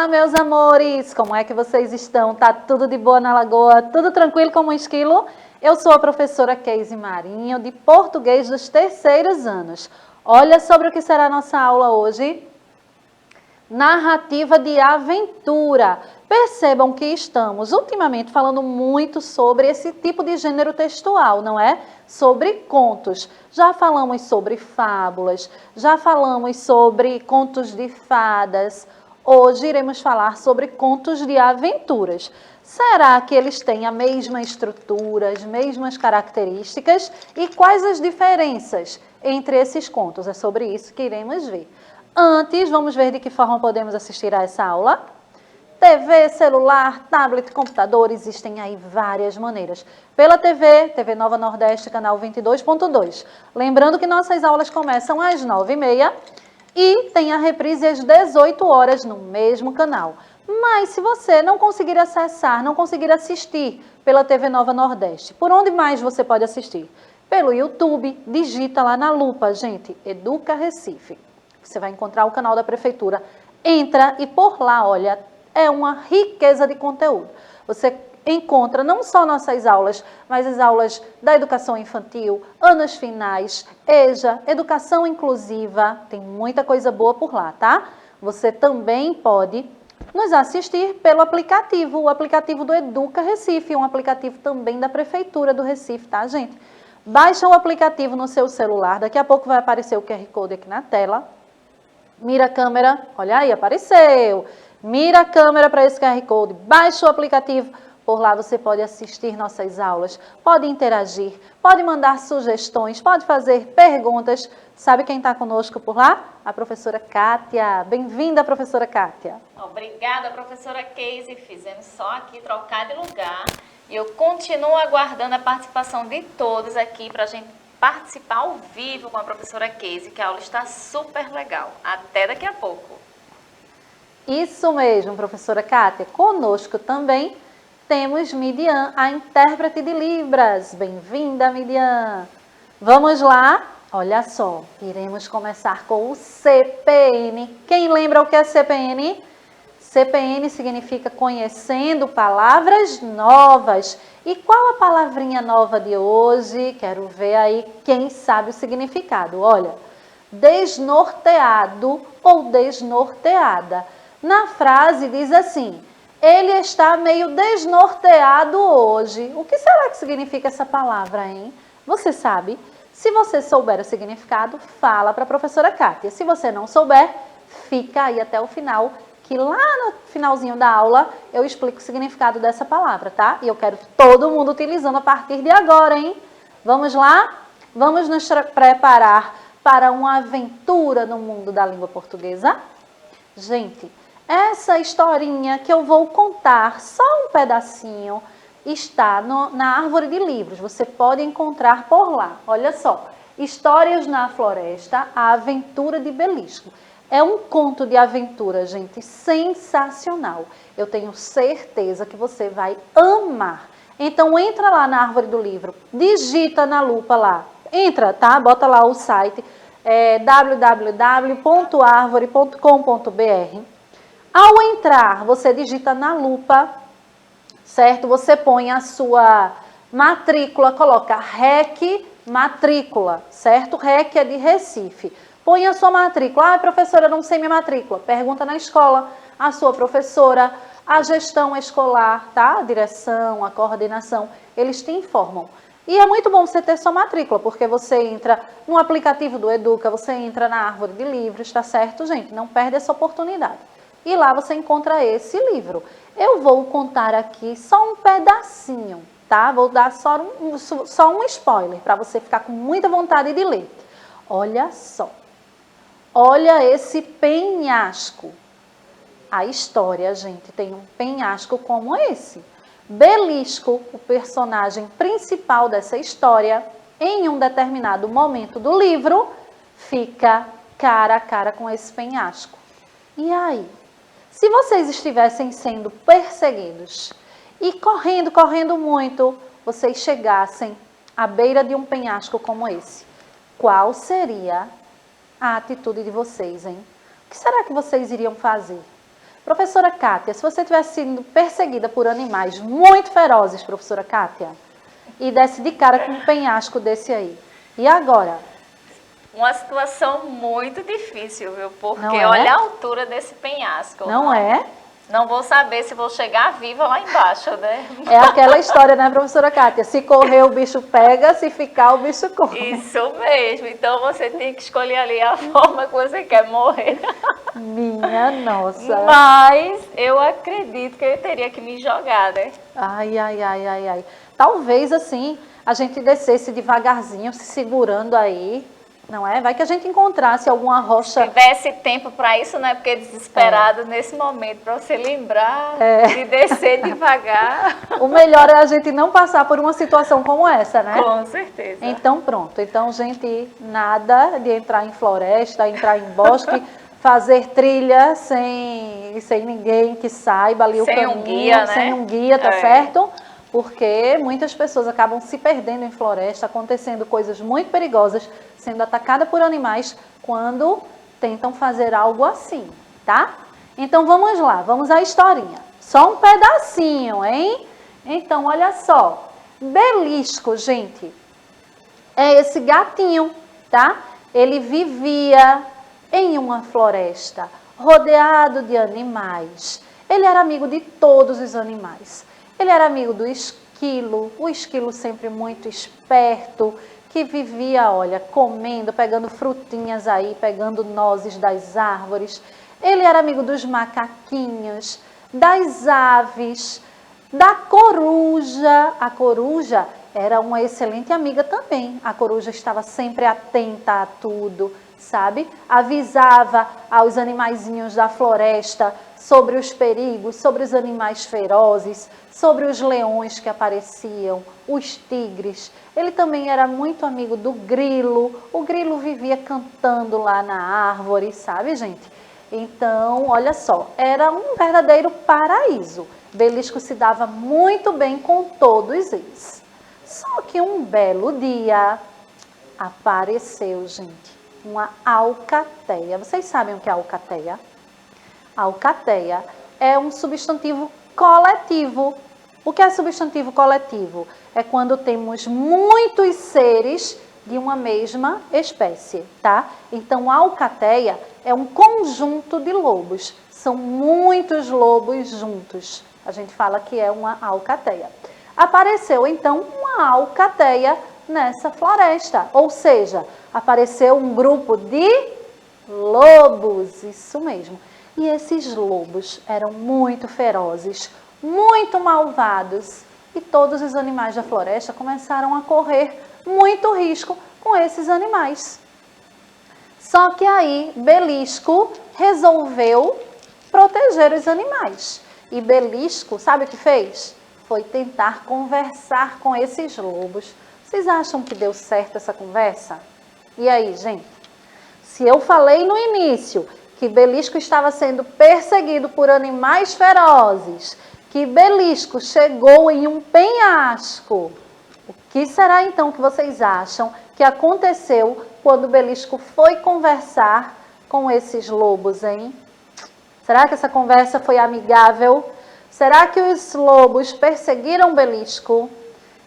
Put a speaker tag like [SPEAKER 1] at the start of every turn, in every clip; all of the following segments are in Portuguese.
[SPEAKER 1] Olá, meus amores! Como é que vocês estão? Tá tudo de boa na Lagoa? Tudo tranquilo como um esquilo? Eu sou a professora Keise Marinho, de Português dos terceiros anos. Olha sobre o que será a nossa aula hoje. Narrativa de aventura. Percebam que estamos ultimamente falando muito sobre esse tipo de gênero textual, não é? Sobre contos. Já falamos sobre fábulas, já falamos sobre contos de fadas. Hoje iremos falar sobre contos de aventuras. Será que eles têm a mesma estrutura, as mesmas características? E quais as diferenças entre esses contos? É sobre isso que iremos ver. Antes, vamos ver de que forma podemos assistir a essa aula. TV, celular, tablet, computador, existem aí várias maneiras. Pela TV, TV Nova Nordeste, canal 22.2. Lembrando que nossas aulas começam às 9h30 e tem a reprise às 18 horas no mesmo canal. Mas se você não conseguir acessar, não conseguir assistir pela TV Nova Nordeste, por onde mais você pode assistir? Pelo YouTube, digita lá na lupa, gente, Educa Recife. Você vai encontrar o canal da prefeitura. Entra e por lá, olha, é uma riqueza de conteúdo. Você encontra não só nossas aulas, mas as aulas da educação infantil, anos finais, EJA, educação inclusiva, tem muita coisa boa por lá, tá? Você também pode nos assistir pelo aplicativo, o aplicativo do Educa Recife, um aplicativo também da Prefeitura do Recife, tá, gente? Baixa o aplicativo no seu celular, daqui a pouco vai aparecer o QR Code aqui na tela. Mira a câmera, olha aí, apareceu. Mira a câmera para esse QR Code, baixa o aplicativo, por lá você pode assistir nossas aulas, pode interagir, pode mandar sugestões, pode fazer perguntas. Sabe quem está conosco por lá? A professora Kátia. Bem-vinda, professora Kátia.
[SPEAKER 2] Obrigada, professora Keise. Fizemos só aqui trocar de lugar e eu continuo aguardando a participação de todos aqui para a gente participar ao vivo com a professora Keise, que a aula está super legal. Até daqui a pouco.
[SPEAKER 1] Isso mesmo, professora Kátia. Conosco também temos Midian, a intérprete de Libras. Bem-vinda, Midian. Vamos lá? Olha só, iremos começar com o CPN. Quem lembra o que é CPN? CPN significa conhecendo palavras novas. E qual a palavrinha nova de hoje? Quero ver aí quem sabe o significado. Olha, desnorteado ou desnorteada. Na frase diz assim, ele está meio desnorteado hoje. O que será que significa essa palavra, hein? Você sabe? Se você souber o significado, fala para a professora Kátia. Se você não souber, fica aí até o final, que lá no finalzinho da aula eu explico o significado dessa palavra, tá? E eu quero todo mundo utilizando a partir de agora, hein? Vamos lá? Vamos nos preparar para uma aventura no mundo da língua portuguesa? Gente, essa historinha que eu vou contar, só um pedacinho, está na árvore de livros. Você pode encontrar por lá. Olha só, Histórias na Floresta, a Aventura de Belisco. É um conto de aventura, gente, sensacional. Eu tenho certeza que você vai amar. Então, entra lá na árvore do livro, digita na lupa lá. Entra, tá? Bota lá o site, www.arvore.com.br. Ao entrar, você digita na lupa, certo? Você põe a sua matrícula, coloca REC matrícula, certo? REC é de Recife. Põe a sua matrícula. Ah, professora, eu não sei minha matrícula. Pergunta na escola, a sua professora, a gestão escolar, tá? A direção, a coordenação, eles te informam. E é muito bom você ter sua matrícula, porque você entra no aplicativo do Educa, você entra na árvore de livros, tá certo, gente? Não perde essa oportunidade. E lá você encontra esse livro. Eu vou contar aqui só um pedacinho, tá? Vou dar só um spoiler, para você ficar com muita vontade de ler. Olha só. Olha esse penhasco. A história, gente, tem um penhasco como esse. Belisco, o personagem principal dessa história, em um determinado momento do livro, fica cara a cara com esse penhasco. E aí? Se vocês estivessem sendo perseguidos e correndo muito, vocês chegassem à beira de um penhasco como esse, qual seria a atitude de vocês, hein? O que será que vocês iriam fazer? Professora Kátia, se você tivesse sido perseguida por animais muito ferozes, professora Kátia, e desse de cara com um penhasco desse aí, e agora?
[SPEAKER 2] Uma situação muito difícil, viu? Porque
[SPEAKER 1] Não é?
[SPEAKER 2] olha a altura desse penhasco.
[SPEAKER 1] Não é?
[SPEAKER 2] Não vou saber se vou chegar viva lá embaixo, né?
[SPEAKER 1] É aquela história, né, professora Kátia? Se correr, o bicho pega, se ficar, o bicho come.
[SPEAKER 2] Isso mesmo. Então você tem que escolher ali a forma que você quer morrer.
[SPEAKER 1] Minha nossa.
[SPEAKER 2] Mas eu acredito que eu teria que me jogar, né?
[SPEAKER 1] Ai, ai, ai, ai, ai. Talvez, assim, a gente descesse devagarzinho, se segurando aí, não é? Vai que a gente encontrasse alguma
[SPEAKER 2] Se
[SPEAKER 1] rocha.
[SPEAKER 2] tivesse tempo para isso, né? Porque desesperado nesse momento, para você lembrar de descer devagar.
[SPEAKER 1] O melhor é a gente não passar por uma situação como essa, né?
[SPEAKER 2] Com certeza.
[SPEAKER 1] Então, pronto. Então, gente, nada de entrar em floresta, entrar em bosque, fazer trilha sem ninguém que saiba ali o
[SPEAKER 2] Sem
[SPEAKER 1] caminho.
[SPEAKER 2] um guia, né?
[SPEAKER 1] Sem um guia, tá certo? Porque muitas pessoas acabam se perdendo em floresta, acontecendo coisas muito perigosas, sendo atacadas por animais quando tentam fazer algo assim, tá? Então vamos lá, vamos à historinha. Só um pedacinho, hein? Então, olha só. Belisco, gente, é esse gatinho, tá? Ele vivia em uma floresta, rodeado de animais. Ele era amigo de todos os animais. Ele era amigo do esquilo, o esquilo sempre muito esperto, que vivia, olha, comendo, pegando frutinhas aí, pegando nozes das árvores. Ele era amigo dos macaquinhos, das aves, da coruja. A coruja era uma excelente amiga também. A coruja estava sempre atenta a tudo, sabe? Avisava aos animaizinhos da floresta sobre os perigos, sobre os animais ferozes, sobre os leões que apareciam, os tigres. Ele também era muito amigo do grilo. O grilo vivia cantando lá na árvore, sabe, gente? Então, olha só, era um verdadeiro paraíso. Belisco se dava muito bem com todos eles. Só que um belo dia apareceu, gente, uma alcateia. Vocês sabem o que é alcateia? Alcateia é um substantivo coletivo. O que é substantivo coletivo? É quando temos muitos seres de uma mesma espécie, tá? Então, a alcateia é um conjunto de lobos. São muitos lobos juntos. A gente fala que é uma alcateia. Apareceu, então, uma alcateia nessa floresta. Ou seja, apareceu um grupo de lobos. Isso mesmo. E esses lobos eram muito ferozes, muito malvados. E todos os animais da floresta começaram a correr muito risco com esses animais. Só que aí Belisco resolveu proteger os animais. E Belisco, sabe o que fez? Foi tentar conversar com esses lobos. Vocês acham que deu certo essa conversa? E aí, gente? Se eu falei no início que Belisco estava sendo perseguido por animais ferozes, que Belisco chegou em um penhasco, o que será então que vocês acham que aconteceu quando Belisco foi conversar com esses lobos, hein? Será que essa conversa foi amigável? Será que os lobos perseguiram Belisco?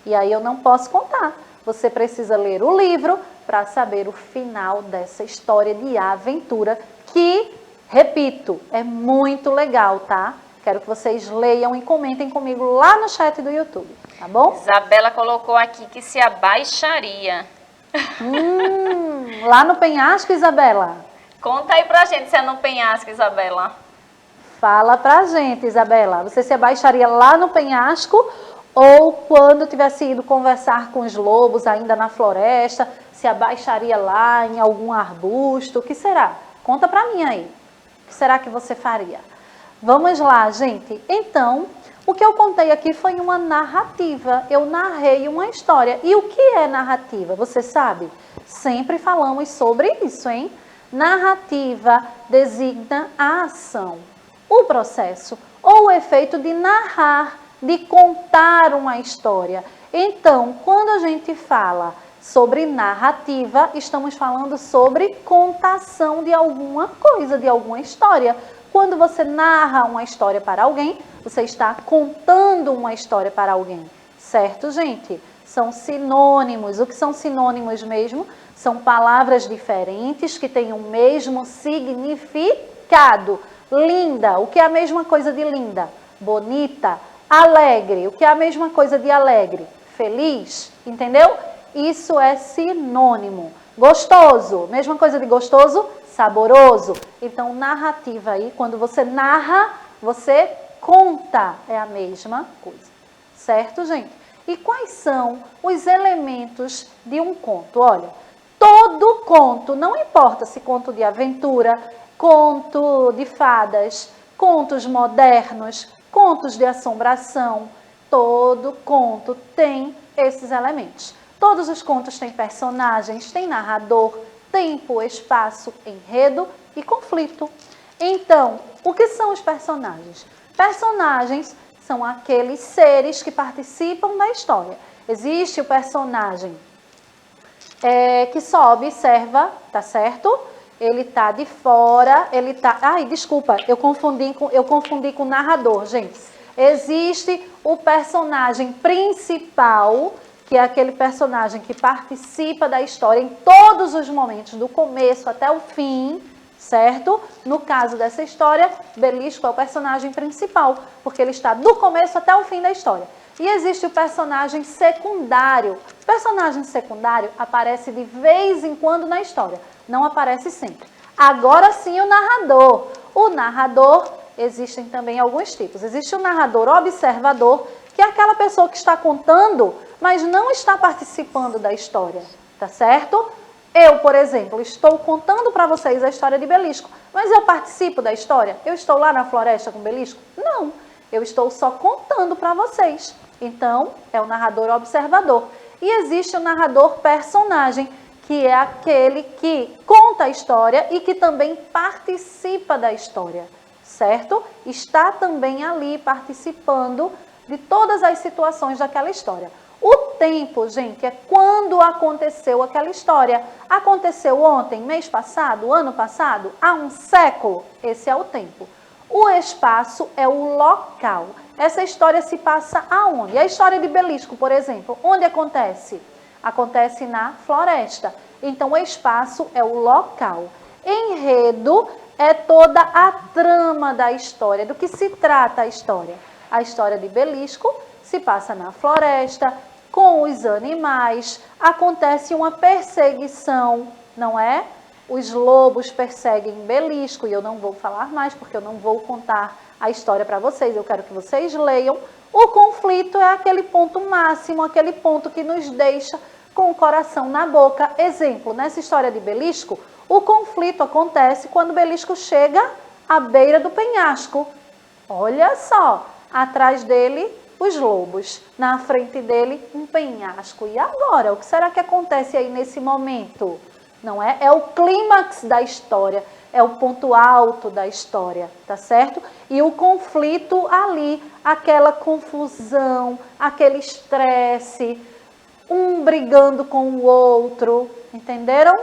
[SPEAKER 1] E aí eu não posso contar. Você precisa ler o livro para saber o final dessa história de aventura que, repito, é muito legal, tá? Quero que vocês leiam e comentem comigo lá no chat do YouTube, tá bom?
[SPEAKER 2] Isabela colocou aqui que se abaixaria.
[SPEAKER 1] Lá no penhasco, Isabela?
[SPEAKER 2] Conta aí pra gente se é no penhasco, Isabela.
[SPEAKER 1] Fala pra gente, Isabela. Você se abaixaria lá no penhasco ou quando tivesse ido conversar com os lobos ainda na floresta, se abaixaria lá em algum arbusto? O que será? Conta pra mim aí. O que será que você faria? Vamos lá, gente. Então, o que eu contei aqui foi uma narrativa. Eu narrei uma história. E o que é narrativa? Você sabe? Sempre falamos sobre isso, hein? Narrativa designa a ação, o processo ou o efeito de narrar, de contar uma história. Então, quando a gente fala sobre narrativa, estamos falando sobre contação de alguma coisa, de alguma história. Quando você narra uma história para alguém, você está contando uma história para alguém, certo, gente? São sinônimos. O que são sinônimos mesmo? São palavras diferentes que têm o mesmo significado. Linda, o que é a mesma coisa de linda? Bonita. Alegre, o que é a mesma coisa de alegre? Feliz, entendeu? Isso é sinônimo. Gostoso, mesma coisa de gostoso? Saboroso. Então, narrativa aí, quando você narra, você conta, é a mesma coisa. Certo, gente? E quais são os elementos de um conto? Olha, todo conto, não importa se conto de aventura, conto de fadas, contos modernos, contos de assombração, todo conto tem esses elementos. Todos os contos têm personagens, têm narrador, tempo, espaço, enredo e conflito. Então, o que são os personagens? Personagens são aqueles seres que participam da história. Existe o personagem que só observa, tá certo? Ele tá de fora, ele tá... Ai, desculpa, eu confundi com o narrador, gente. Existe o personagem principal, que é aquele personagem que participa da história em todos os momentos, do começo até o fim, certo? No caso dessa história, Belisco é o personagem principal, porque ele está do começo até o fim da história. E existe o personagem secundário. O personagem secundário aparece de vez em quando na história, não aparece sempre. Agora sim o narrador. O narrador, existem também alguns tipos. Existe o narrador observador, que é aquela pessoa que está contando, mas não está participando da história, tá certo? Eu, por exemplo, estou contando para vocês a história de Belisco, mas eu participo da história? Eu estou lá na floresta com Belisco? Não, eu estou só contando para vocês. Então, é o narrador observador. E existe o narrador personagem, que é aquele que conta a história e que também participa da história, certo? Está também ali participando de todas as situações daquela história. O tempo, gente, é quando aconteceu aquela história. Aconteceu ontem, mês passado, ano passado, há um século. Esse é o tempo. O espaço é o local. Essa história se passa aonde? A história de Belisco, por exemplo, onde acontece? Acontece na floresta. Então, o espaço é o local. Enredo é toda a trama da história, do que se trata a história. A história de Belisco se passa na floresta, com os animais, acontece uma perseguição, não é? Os lobos perseguem Belisco, e eu não vou falar mais, porque eu não vou contar a história para vocês, eu quero que vocês leiam. O conflito é aquele ponto máximo, aquele ponto que nos deixa com o coração na boca. Exemplo, nessa história de Belisco, o conflito acontece quando Belisco chega à beira do penhasco. Olha só, atrás dele os lobos, na frente dele um penhasco. E agora, o que será que acontece aí nesse momento? Não é? É o clímax da história, é o ponto alto da história, tá certo? E o conflito ali, aquela confusão, aquele estresse, um brigando com o outro, entenderam?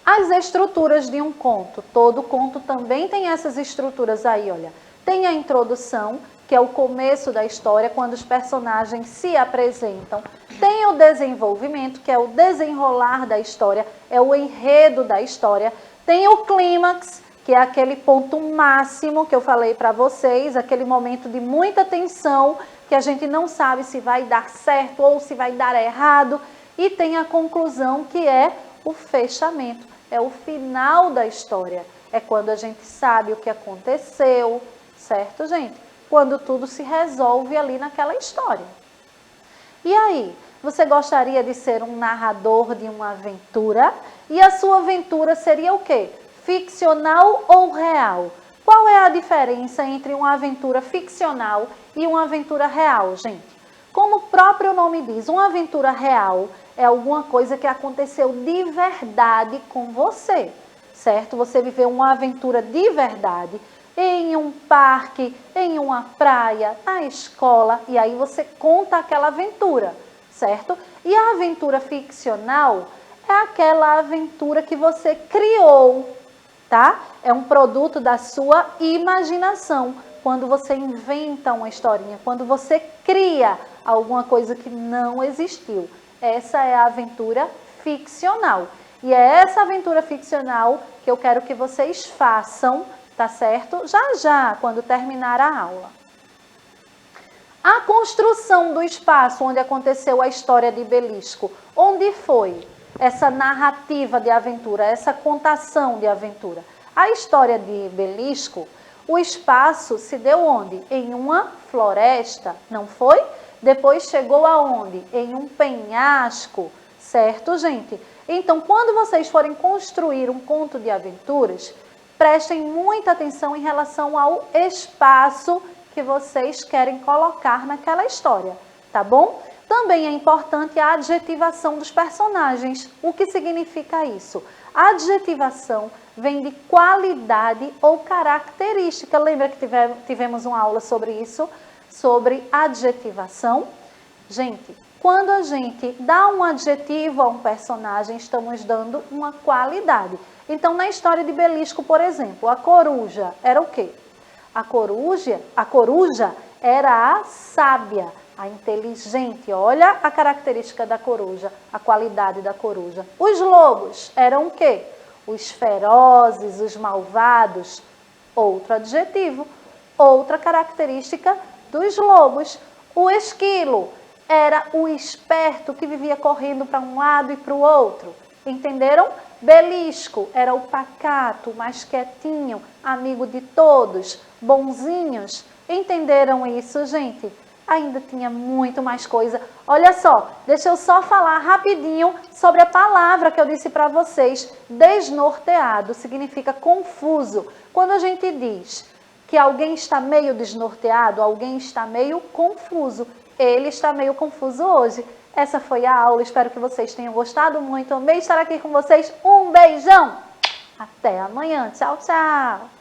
[SPEAKER 1] As estruturas de um conto, todo conto também tem essas estruturas aí, olha. Tem a introdução, que é o começo da história, quando os personagens se apresentam. Tem o desenvolvimento, que é o desenrolar da história, é o enredo da história. Tem o clímax, que é aquele ponto máximo que eu falei para vocês, aquele momento de muita tensão, que a gente não sabe se vai dar certo ou se vai dar errado. E tem a conclusão, que é o fechamento, é o final da história. É quando a gente sabe o que aconteceu, certo, gente? Quando tudo se resolve ali naquela história. E aí, você gostaria de ser um narrador de uma aventura? E a sua aventura seria o quê? Ficcional ou real? Qual é a diferença entre uma aventura ficcional e uma aventura real, gente? Como o próprio nome diz, uma aventura real é alguma coisa que aconteceu de verdade com você, certo? Você viveu uma aventura de verdade em um parque, em uma praia, na escola, e aí você conta aquela aventura, certo? E a aventura ficcional é aquela aventura que você criou, tá? É um produto da sua imaginação. Quando você inventa uma historinha, quando você cria alguma coisa que não existiu. Essa é a aventura ficcional. E é essa aventura ficcional que eu quero que vocês façam, tá certo? Já já, quando terminar a aula. A construção do espaço onde aconteceu a história de Belisco. Onde foi essa narrativa de aventura, essa contação de aventura? A história de Belisco, o espaço se deu onde? Em uma floresta, não foi? Depois chegou aonde? Em um penhasco, certo, gente? Então, quando vocês forem construir um conto de aventuras, prestem muita atenção em relação ao espaço que vocês querem colocar naquela história, tá bom? Também é importante a adjetivação dos personagens. O que significa isso? A adjetivação vem de qualidade ou característica. Lembra que tivemos uma aula sobre isso? Sobre adjetivação? Gente, quando a gente dá um adjetivo a um personagem, estamos dando uma qualidade. Então, na história de Belisco, por exemplo, a coruja era o quê? A coruja era a sábia, a inteligente. Olha a característica da coruja, a qualidade da coruja. Os lobos eram o quê? Os ferozes, os malvados. Outro adjetivo, outra característica dos lobos. O esquilo era o esperto que vivia correndo para um lado e para o outro. Entenderam? Belisco era o pacato, mais quietinho, amigo de todos, bonzinhos. Entenderam isso, gente? Ainda tinha muito mais coisa. Olha só, deixa eu só falar rapidinho sobre a palavra que eu disse para vocês. Desnorteado significa confuso. Quando a gente diz que alguém está meio desnorteado, alguém está meio confuso. Ele está meio confuso hoje. Essa foi a aula, espero que vocês tenham gostado muito. Amei estar aqui com vocês. Um beijão! Até amanhã. Tchau, tchau!